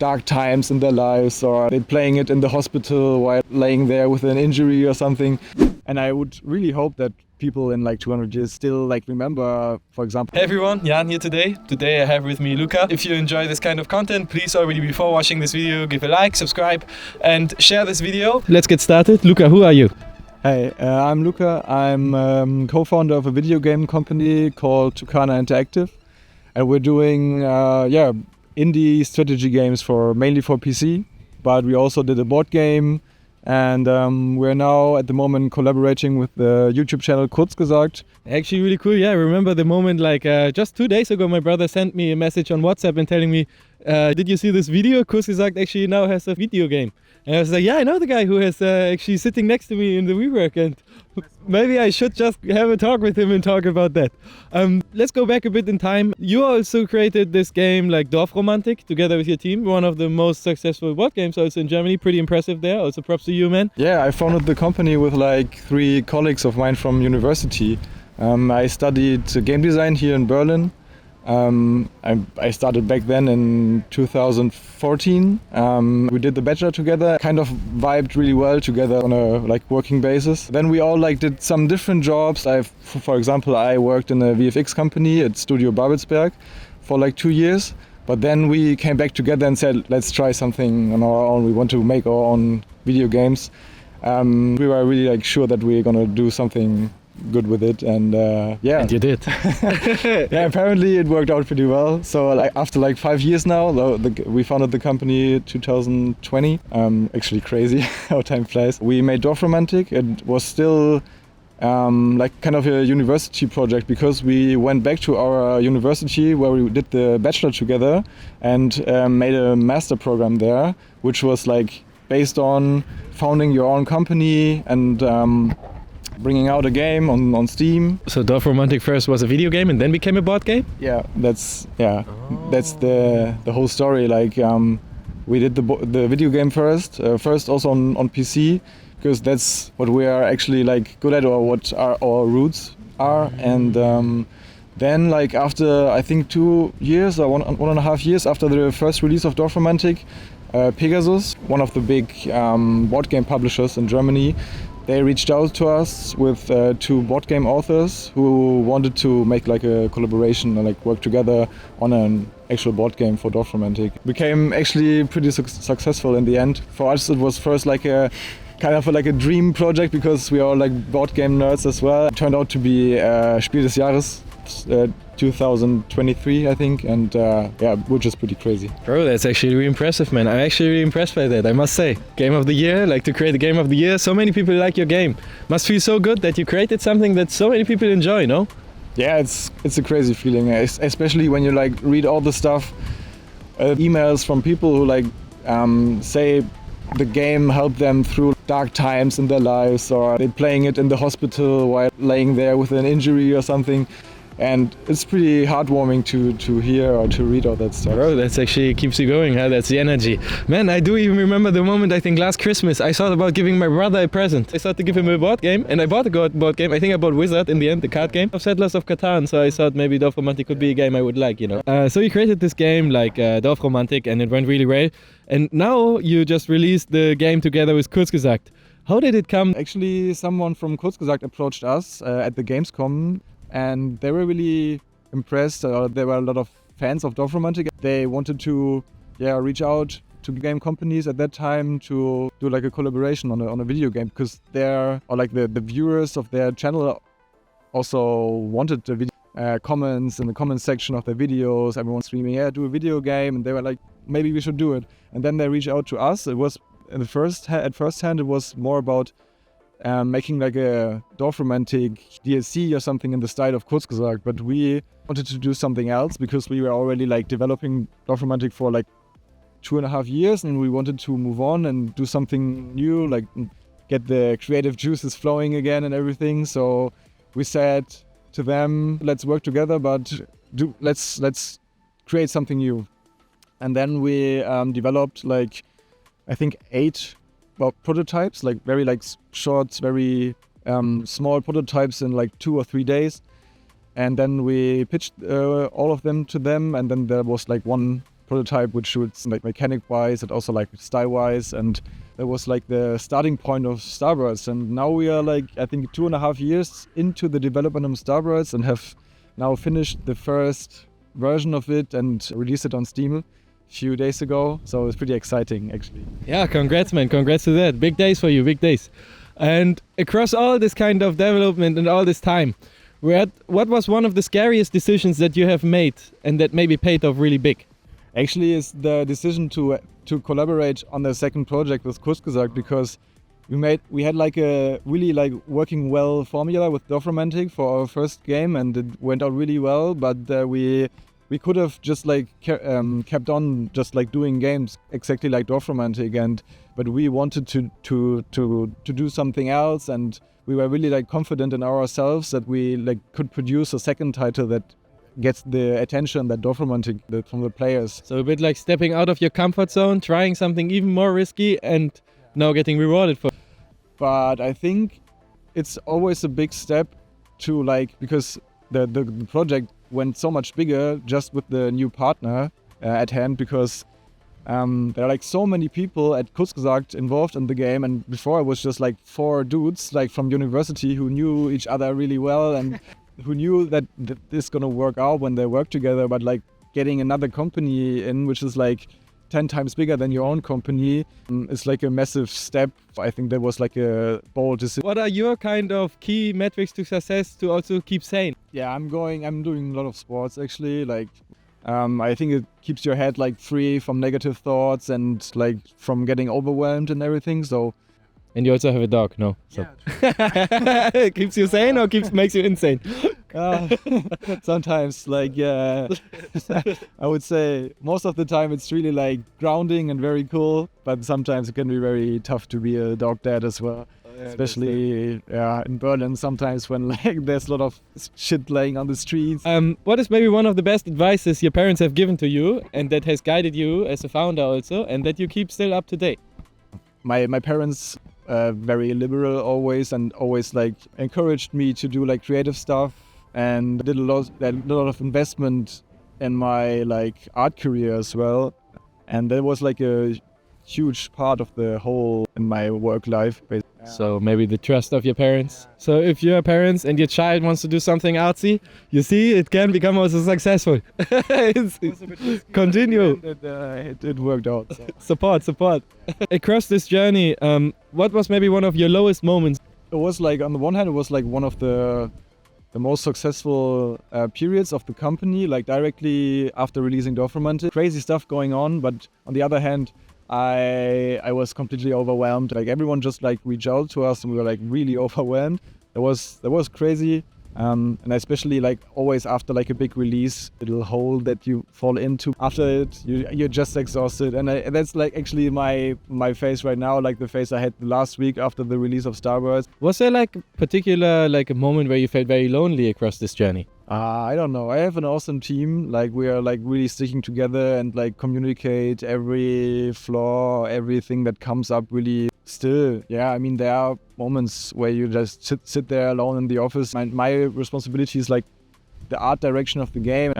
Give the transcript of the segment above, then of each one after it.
dark times in their lives, or they're playing it in the hospital while laying there with an injury or something. And I would really hope that people in like 200 years still like remember, for example. Hey everyone, Jan here today. Today I have with me Luca. If you enjoy this kind of content, please already before watching this video, give a like, subscribe and share this video. Let's get started. Luca, who are you? Hey, I'm Luca. I'm co-founder of a video game company called Toukana Interactive. And we're doing indie strategy games mainly for PC. But we also did a board game. And we're now at the moment collaborating with the YouTube channel Kurzgesagt. Actually really cool, yeah. I remember the moment just 2 days ago my brother sent me a message on WhatsApp and telling me, did you see this video? Kurzgesagt actually now has a video game. And I was like, yeah, I know the guy who is actually sitting next to me in the WeWork, and maybe I should just have a talk with him and talk about that. Let's go back a bit in time. You also created this game like Dorfromantik together with your team, one of the most successful board games also in Germany. Pretty impressive there. Also props to you, man. Yeah, I founded the company with like 3 colleagues of mine from university. I studied game design here in Berlin. I started back then in 2014. We did the bachelor together, kind of vibed really well together on a working basis. Then we all did some different jobs. For example, I worked in a VFX company at Studio Babelsberg for 2 years. But then we came back together and said, let's try something on our own. We want to make our own video games. We were really sure that we were gonna do something good with it, and yeah. And you did. Yeah, apparently it worked out pretty well. So after 5 years now, we founded the company 2020. Actually crazy how time flies. We made Dorfromantik. It was still kind of a university project, because we went back to our university where we did the bachelor together and made a master program there, which was based on founding your own company and bringing out a game on Steam. So Dorfromantik first was a video game and then became a board game? Yeah, that's the whole story. We did the video game first also on PC, because that's what we are actually good at, or what our roots are. And then after I think 2 years or 1.5 years after the first release of Dorfromantik, Pegasus, one of the big board game publishers in Germany, they reached out to us with 2 board game authors who wanted to make a collaboration and work together on an actual board game for Dorfromantik. Became actually pretty successful in the end. For us it was first a kind of a dream project, because we are board game nerds as well. It turned out to be Spiel des Jahres 2023, I think, and which is pretty crazy. Bro, that's actually really impressive, man. I'm actually really impressed by that, I must say. Game of the year, to create a game of the year. So many people like your game. Must feel so good that you created something that so many people enjoy, no? Yeah, it's a crazy feeling, especially when you read all the stuff, emails from people who say the game helped them through dark times in their lives, or they're playing it in the hospital while laying there with an injury or something. And it's pretty heartwarming to hear or to read all that stuff. Bro, that's actually keeps you going, huh? That's the energy. Man, I do even remember the moment, I think last Christmas, I thought about giving my brother a present. I thought to give him a board game, and I bought a board game. I think I bought Wizard in the end, the card game of Settlers of Catan. So I thought maybe Dorfromantik could be a game I would like, So you created this game Dorfromantik, and it went really well. And now you just released the game together with Kurzgesagt. How did it come? Actually, someone from Kurzgesagt approached us at the Gamescom. And they were really impressed. There were a lot of fans of Dorfromantik. They wanted to reach out to game companies at that time to do a collaboration on a video game, because the viewers of their channel also wanted the video comments in the comments section of their videos. Everyone screaming, yeah, do a video game, and they were maybe we should do it. And then they reached out to us. It was at first hand it was more about making a Dorfromantik DLC or something in the style of Kurzgesagt, but we wanted to do something else, because we were already developing Dorfromantik for 2.5 years, and we wanted to move on and do something new, get the creative juices flowing again and everything. So we said to them, let's work together, but let's create something new. And then we developed I think 8 prototypes, very short, very small prototypes in 2 or 3 days. And then we pitched all of them to them, and then there was one prototype which shoots like mechanic-wise and also like style-wise, and that was like the starting point of Starbirds. And now we are like, I think 2.5 years into the development of Starbirds and have now finished the first version of it and released it on Steam a few days ago. So it's pretty exciting actually. Yeah, congrats, man. Congrats to that. Big days for you, big days. And across all this kind of development and all this time, what was one of the scariest decisions that you have made and that maybe paid off really big? Actually, is the decision to collaborate on the second project with Kurzgesagt, because we had like a really like working well formula with Dorfromantik for our first game, and it went out really well. But we could have just like kept on just like doing games exactly like Dorfromantik, but we wanted to do something else, and we were really like confident in ourselves that we like could produce a second title that gets the attention that Dorfromantik did from the players. So a bit like stepping out of your comfort zone, trying something even more risky, and now getting rewarded for it. But I think it's always a big step to like, because the project went so much bigger just with the new partner at hand, because there are like so many people at Kurzgesagt involved in the game, and before it was just like 4 dudes like from university who knew each other really well and who knew that this is gonna work out when they work together. But like getting another company in, which is like 10 times bigger than your own company, is like a massive step. I think that was like a bold decision. What are your kind of key metrics to success to also keep sane? Yeah, I'm doing a lot of sports actually. Like I think it keeps your head like free from negative thoughts and like from getting overwhelmed and everything. So. And you also have a dog, no? So. Yeah, it keeps you sane or makes you insane? Sometimes, like, yeah, I would say most of the time it's really like grounding and very cool, but sometimes it can be very tough to be a dog dad as well. Yeah, especially in Berlin sometimes when like there's a lot of shit laying on the streets. What is maybe one of the best advices your parents have given to you and that has guided you as a founder also, and that you keep still up to date? My parents very liberal always, and always like encouraged me to do like creative stuff, and did a lot of investment in my like art career as well, and that was like a huge part of the whole in my work life basically. So maybe the trust of your parents. So if you're parents and your child wants to do something artsy, you see it can become also successful. Continue. It worked out. So. Support. Across this journey, what was maybe one of your lowest moments? It was like, on the one hand, it was like one of the most successful periods of the company, like directly after releasing Dorfromantik. Crazy stuff going on, but on the other hand, I was completely overwhelmed. Like everyone just like reached out to us, and we were like really overwhelmed. That was crazy. And especially like always after like a big release, little hole that you fall into. After it, you're just exhausted, and that's like actually my phase right now, like the phase I had last week after the release of Starbirds. Was there like particular like a moment where you felt very lonely across this journey? I don't know. I have an awesome team. Like we are like really sticking together and like communicate every flaw, everything that comes up really still. Yeah, I mean, there are moments where you just sit there alone in the office. My responsibility is like the art direction of the game,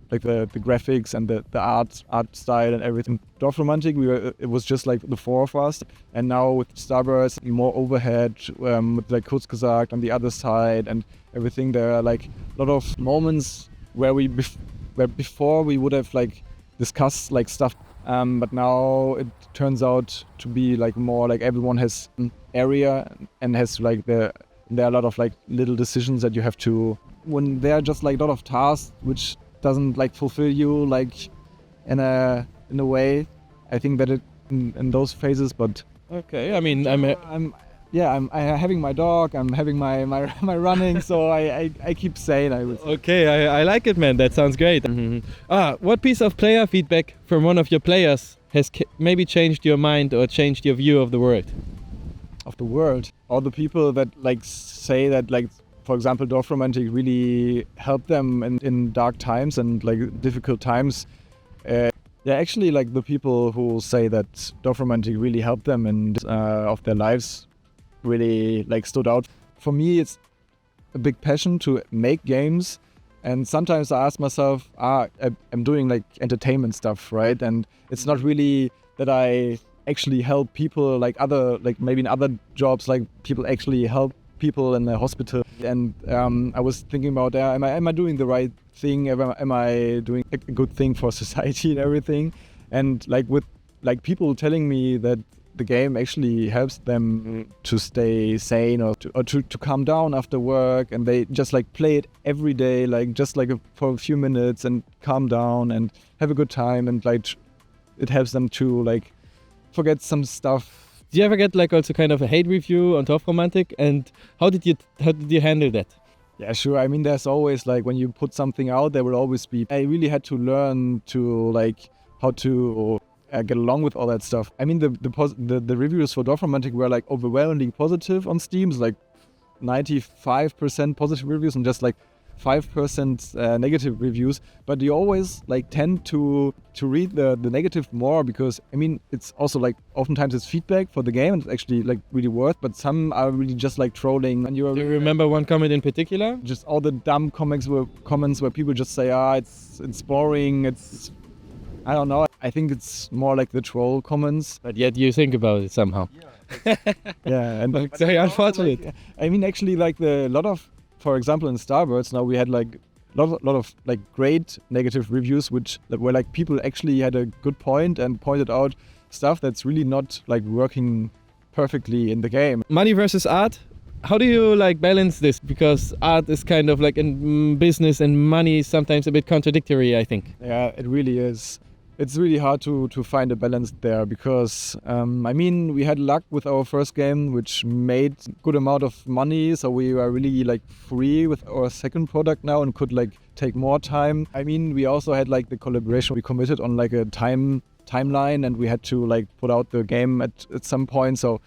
like the graphics and the art style and everything. Dorfromantik, it was just like the 4 of us, and now with Starbirds, more overhead with like Kurzgesagt on the other side and everything. There are like a lot of moments where where before we would have like discussed like stuff, but now it turns out to be like more like everyone has an area and has like there are a lot of like little decisions that you have to, when there are just like a lot of tasks which doesn't like fulfill you like in a way. I think that it in those phases, but okay. I mean, I'm having my dog, I'm having my running, so I keep saying I would. Okay, I like it, man. That sounds great. Mm-hmm. What piece of player feedback from one of your players has maybe changed your mind or changed your view of the world? Of the world, all the people that like say that like, for example, Dorfromantik really helped them in dark times and like difficult times. Actually, like the people who say that Dorfromantik really helped them and of their lives really like stood out. For me, it's a big passion to make games And sometimes I ask myself, I'm doing like entertainment stuff, right? And it's not really that I actually help people like maybe in other jobs, like people actually help people in the hospital. And I was thinking about, am I doing the right thing? Am I doing a good thing for society and everything? And like with like people telling me that the game actually helps them to stay sane or to calm down after work, and they just like play it every day, like just like for a few minutes and calm down and have a good time, and like it helps them to like forget some stuff. Do you ever get like also kind of a hate review on Dorfromantik, and how did you handle that? Yeah, sure. I mean, there's always like when you put something out, there will always be. I really had to learn to like how to get along with all that stuff. I mean, the reviews for Dorfromantik were like overwhelmingly positive on Steam. It's like 95% positive reviews and just like 5% negative reviews. But you always like tend to read the negative more, because I mean, it's also like oftentimes it's feedback for the game and it's actually like really worth. But some are really just like trolling. And Do you remember one comment in particular? Just all the dumb comments where people just say, it's boring. I don't know. I think it's more like the troll comments. But yet you think about it somehow. Yeah, and It's very unfortunate. Like, I mean, actually, like for example, in Starbirds now we had like lot of like great negative reviews, that were like people actually had a good point and pointed out stuff that's really not like working perfectly in the game. Money versus art. How do you like balance this? Because art is kind of like in business, and money is sometimes a bit contradictory, I think. Yeah, it really is. It's really hard to find a balance there, because I mean, we had luck with our first game, which made good amount of money, so we were really like free with our second product now and could like take more time. I mean, we also had like the collaboration. We committed on like a timeline, and we had to like put out the game at some point, so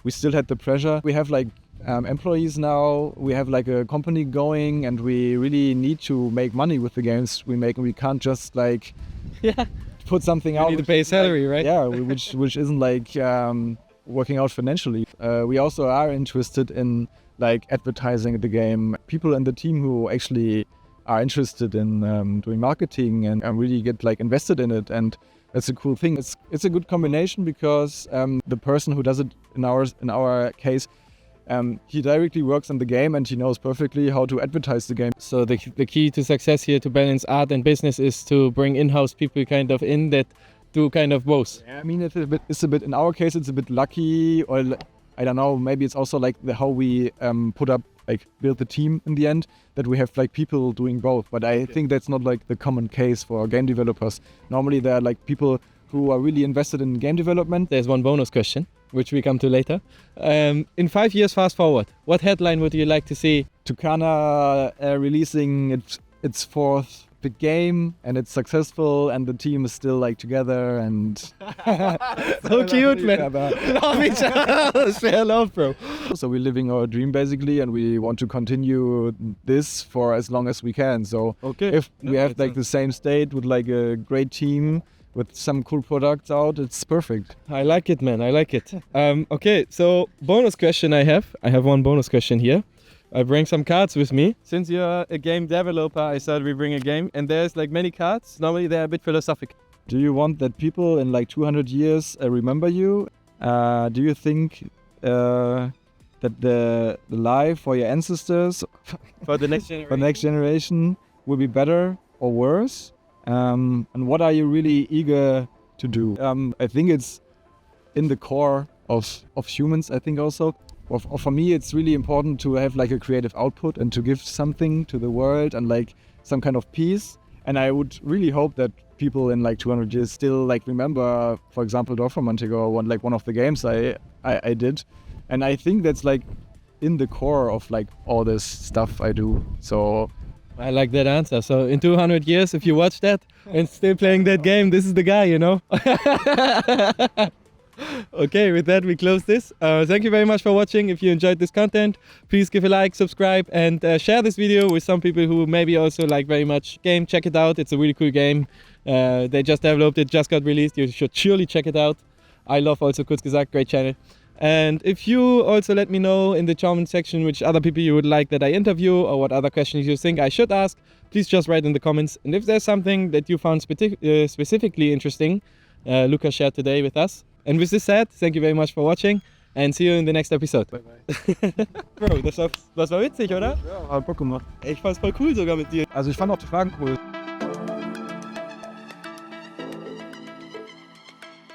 we still had the pressure. We have like employees now, we have like a company going, and we really need to make money with the games we make, and we can't just like put something out. You need to pay salary, right? Yeah, which isn't like working out financially. We also are interested in like advertising the game. People in the team who actually are interested in doing marketing and really get like invested in it, and that's a cool thing. It's a good combination, because the person who does it in our case, he directly works in the game and he knows perfectly how to advertise the game. So the key to success here, to balance art and business, is to bring in-house people kind of in that do kind of both. Yeah, I mean, it's a bit in our case, it's a bit lucky, or I don't know, maybe it's also like how we build the team in the end, that we have like people doing both. But I think that's not like the common case for game developers. Normally there are like people who are really invested in game development. There's one bonus question, which we come to later. In 5 years, fast forward, what headline would you like to see? Toukana releasing its fourth big game, and it's successful, and the team is still like together, and so cute, man. Love each other. Fair love, bro. So we're living our dream basically, and we want to continue this for as long as we can. So if we have like the same state with like a great team, with some cool products out, it's perfect. I like it, man. I like it. Okay, so bonus question I have one bonus question here. I bring some cards with me. Since you're a game developer, I thought we bring a game, and there's like many cards. Normally they're a bit philosophical. Do you want that people in like 200 years remember you? Do you think that the life for your ancestors, for the next generation, will be better or worse? And what are you really eager to do? I think it's in the core of humans. I think also, for me, it's really important to have like a creative output and to give something to the world and like some kind of peace. And I would really hope that people in like 200 years still like remember, for example, Dorfromantik or one of the games I did. And I think that's like in the core of like all this stuff I do. So I like that answer. So in 200 years, if you watch that and still playing that game, this is the guy, you know? Okay, with that we close this. Thank you very much for watching. If you enjoyed this content, please give a like, subscribe, and share this video with some people who maybe also like very much game. Check it out. It's a really cool game. They just developed it, just got released. You should surely check it out. I love also Kurzgesagt, great channel. And if you also let me know in the comment section which other people you would like that I interview or what other questions you think I should ask, please just write in the comments. And if there's something that you found specifically interesting, Luca shared today with us. And with this said, thank you very much for watching and see you in the next episode. Bye bye. Bro, das war witzig, oder? Ja, hat Bock gemacht. Ich fand's voll cool sogar mit dir. Also ich fand auch die Fragen cool.